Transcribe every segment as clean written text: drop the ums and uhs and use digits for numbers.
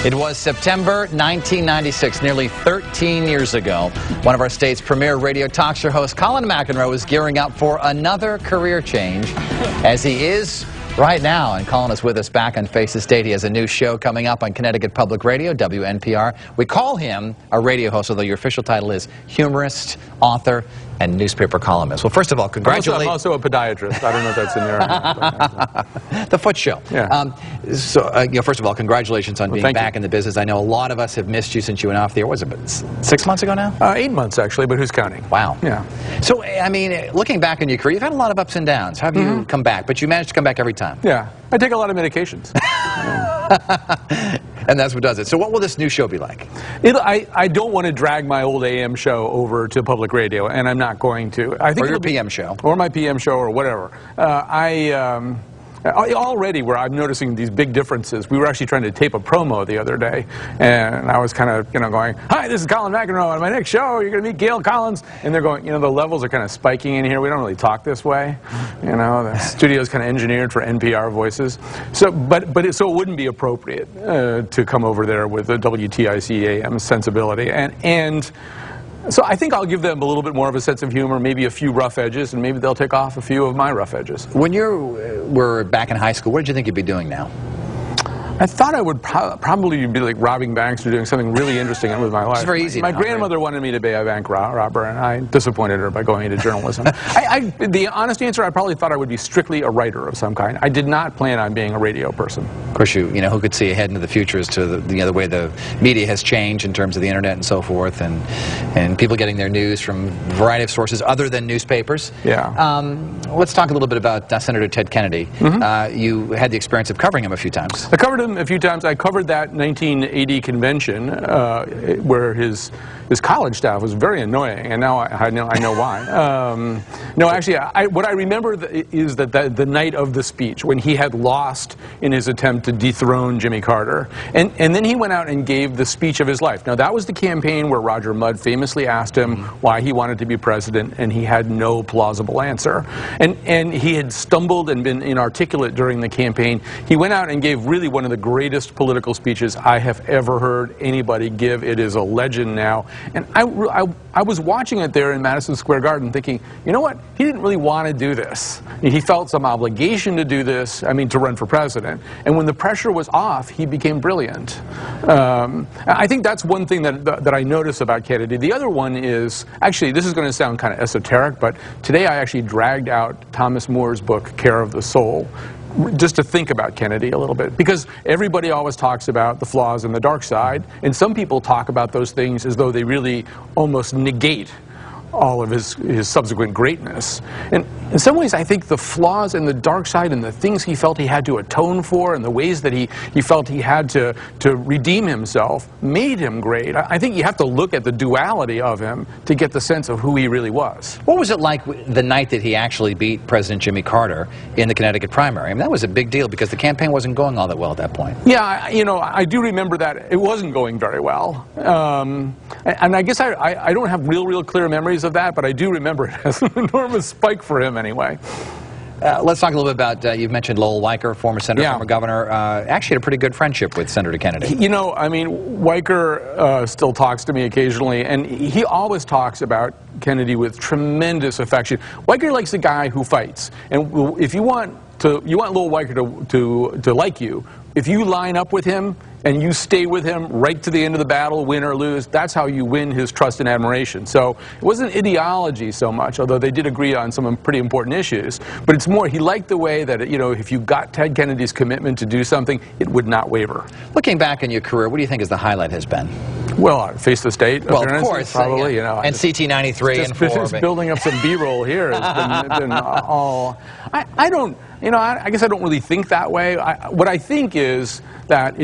It was September 1996, nearly 13 years ago. One of our state's premier radio talk show hosts, Colin McEnroe, is gearing up for another career change, as he is right now. And Colin is with us back on Face the State. He has a new show coming up on Connecticut Public Radio, WNPR. We call him a radio host, although your official title is humorist, author, and newspaper columnist. Well, first of all, congratulations. I'm also a podiatrist. I don't know if that's in there. The Foot Show. Yeah. First of all, congratulations on being back in the business. I know a lot of us have missed you since you went off the air. Was it 6 months ago now? 8 months, actually, but who's counting? Wow. Yeah. So, I mean, looking back on your career, you've had a lot of ups and downs. How have you come back? But you managed to come back every time. Yeah. I take a lot of medications. And that's what does it. So what will this new show be like? I don't want to drag my old AM show over to public radio, and I'm not going to. I think or your PM show. Or my PM show, or whatever. Already where I'm noticing these big differences. We were actually trying to tape a promo the other day, and I was kind of, going, "Hi, this is Colin McEnroe. On my next show, you're going to meet Gail Collins." And they're going, the levels are kind of spiking in here. We don't really talk this way. The studio's kind of engineered for NPR voices. So, so it wouldn't be appropriate to come over there with a WTIC AM sensibility. And so I think I'll give them a little bit more of a sense of humor, maybe a few rough edges, and maybe they'll take off a few of my rough edges. When you were back in high school, what did you think you'd be doing now? I thought I would probably be like robbing banks or doing something really interesting with my life. It's very easy. My grandmother wanted me to be a bank robber, and I disappointed her by going into journalism. The honest answer, I probably thought I would be strictly a writer of some kind. I did not plan on being a radio person. Of course, who could see ahead into the future as to the way the media has changed in terms of the internet and so forth, and people getting their news from a variety of sources other than newspapers. Yeah. Let's talk a little bit about Senator Ted Kennedy. You had the experience of covering him a few times. I covered him a few times. I covered that 1980 convention where his college staff was very annoying, and now I know why. No, actually, what I remember is that the night of the speech, when he had lost in his attempt to dethrone Jimmy Carter, and then he went out and gave the speech of his life. Now, that was the campaign where Roger Mudd famously asked him why he wanted to be president, and he had no plausible answer. And he had stumbled and been inarticulate during the campaign. He went out and gave really one of the greatest political speeches I have ever heard anybody give. It is a legend now. And I was watching it there in Madison Square Garden thinking, you know what? He didn't really want to do this. He felt some obligation to do this, to run for president. And when the pressure was off, he became brilliant. I think that's one thing that I notice about Kennedy. The other one is, actually, this is going to sound kind of esoteric, but today I actually dragged out Thomas Moore's book, Care of the Soul, just to think about Kennedy a little bit, because everybody always talks about the flaws and the dark side, and some people talk about those things as though they really almost negate all of his subsequent greatness. And in some ways, I think the flaws and the dark side and the things he felt he had to atone for and the ways that he felt he had to redeem himself made him great. I think you have to look at the duality of him to get the sense of who he really was. What was it like the night that he actually beat President Jimmy Carter in the Connecticut primary? That was a big deal because the campaign wasn't going all that well at that point. Yeah, I do remember that it wasn't going very well. And I guess I don't have real clear memories of that, but I do remember it as an enormous spike for him anyway. Let's talk a little bit about, you've mentioned Lowell Weicker, former senator, former governor, actually had a pretty good friendship with Senator Kennedy. Weicker still talks to me occasionally, and he always talks about Kennedy with tremendous affection. Weicker likes a guy who fights, and if you want Lowell Weicker to like you, if you line up with him and you stay with him right to the end of the battle, win or lose, that's how you win his trust and admiration. So it wasn't ideology so much, although they did agree on some pretty important issues. But it's more, he liked the way that, if you got Ted Kennedy's commitment to do something, it would not waver. Looking back in your career, what do you think is the highlight has been? Well, Face the State. Well, of course. Probably, And CT 93 and 4. Just building up some B-roll here has been all... I guess I don't really think that way. What I think is that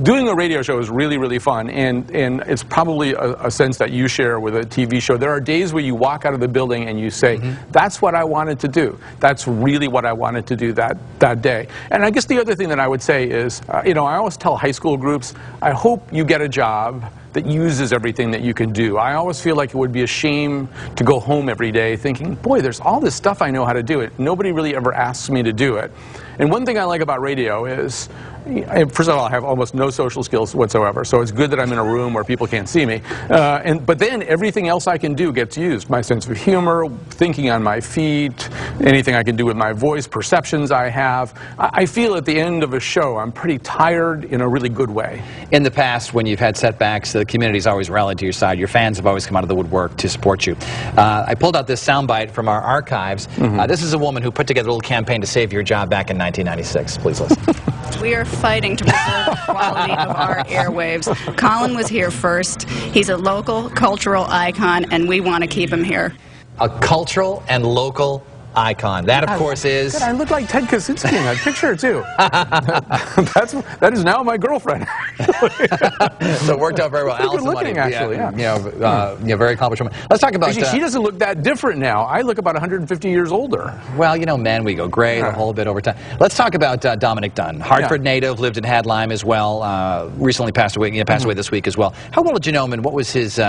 doing a radio show is really fun, and it's probably a sense that you share with a TV show. There are days where you walk out of the building and you say, that's what I wanted to do. That's really what I wanted to do that day. And I guess the other thing that I would say is, I always tell high school groups, I hope you get a job that uses everything that you can do. I always feel like it would be a shame to go home every day thinking, boy, there's all this stuff I know how to do it. Nobody really ever asks me to do it. And one thing I like about radio is first of all, I have almost no social skills whatsoever, so it's good that I'm in a room where people can't see me. But then everything else I can do gets used. My sense of humor, thinking on my feet, anything I can do with my voice, perceptions I have. I feel at the end of a show I'm pretty tired in a really good way. In the past, when you've had setbacks, the community's always rallied to your side. Your fans have always come out of the woodwork to support you. I pulled out this soundbite from our archives. This is a woman who put together a little campaign to save your job back in 1996. Please listen. We are fighting to preserve the quality of our airwaves. Colin was here first. He's a local cultural icon, and we want to keep him here. A cultural and local icon. That, of course, is... God, I look like Ted Kaczynski in that picture, too. That is now my girlfriend. So it worked out very well. Good looking, actually. Yeah. Very accomplished woman. Let's talk about... Actually, she doesn't look that different now. I look about 150 years older. Well, you know, men, we go gray a whole bit over time. Let's talk about Dominic Dunn. Hartford native, lived in Hadlime as well. Recently passed away. Passed away this week as well. How well did you know him, and what was his...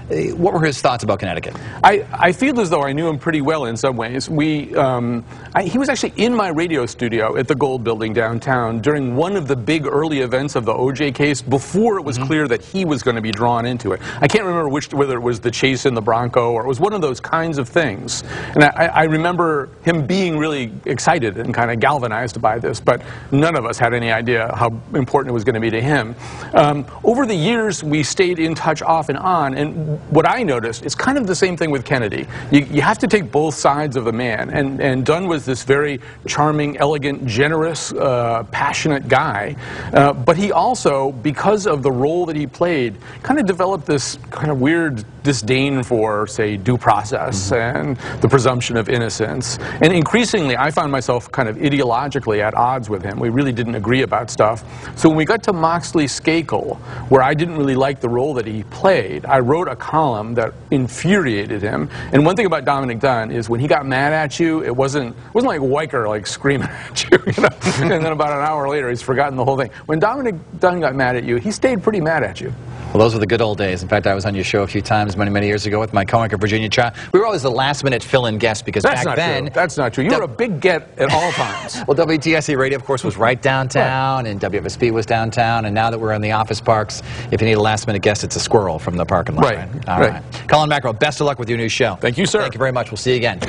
what were his thoughts about Connecticut? I feel as though I knew him pretty well in some ways. He was actually in my radio studio at the Gold Building downtown during one of the big early events of the O.J. case before it was clear that he was going to be drawn into it. I can't remember whether it was the chase in the Bronco or it was one of those kinds of things. And I remember him being really excited and kind of galvanized by this, but none of us had any idea how important it was going to be to him. Over the years, we stayed in touch off and on, and what I noticed is kind of the same thing with Kennedy. You have to take both sides of the man, and Dunn was this very charming, elegant, generous, passionate guy, but he also, because of the role that he played, kind of developed this kind of weird disdain for, say, due process and the presumption of innocence. And increasingly, I found myself kind of ideologically at odds with him. We really didn't agree about stuff. So when we got to Moxley Skakel, where I didn't really like the role that he played, I wrote a column that infuriated him. And one thing about Dominic Dunn is when he got mad at you, it wasn't like Weicker like screaming at you, you know? And then about an hour later, he's forgotten the whole thing. When Dominic Dunn got mad at you, he stayed pretty mad at you. Well, those were the good old days. In fact, I was on your show a few times many, many years ago with my coworker, Virginia Child. We were always the last-minute fill-in guest because back then... That's not true. You were a big get at all times. Well, WTSC Radio, of course, was right downtown, and WFSP was downtown, and now that we're in the office parks, if you need a last-minute guest, it's a squirrel from the parking lot. Right. All right. Colin McEnroe, best of luck with your new show. Thank you, sir. Thank you very much. We'll see you again.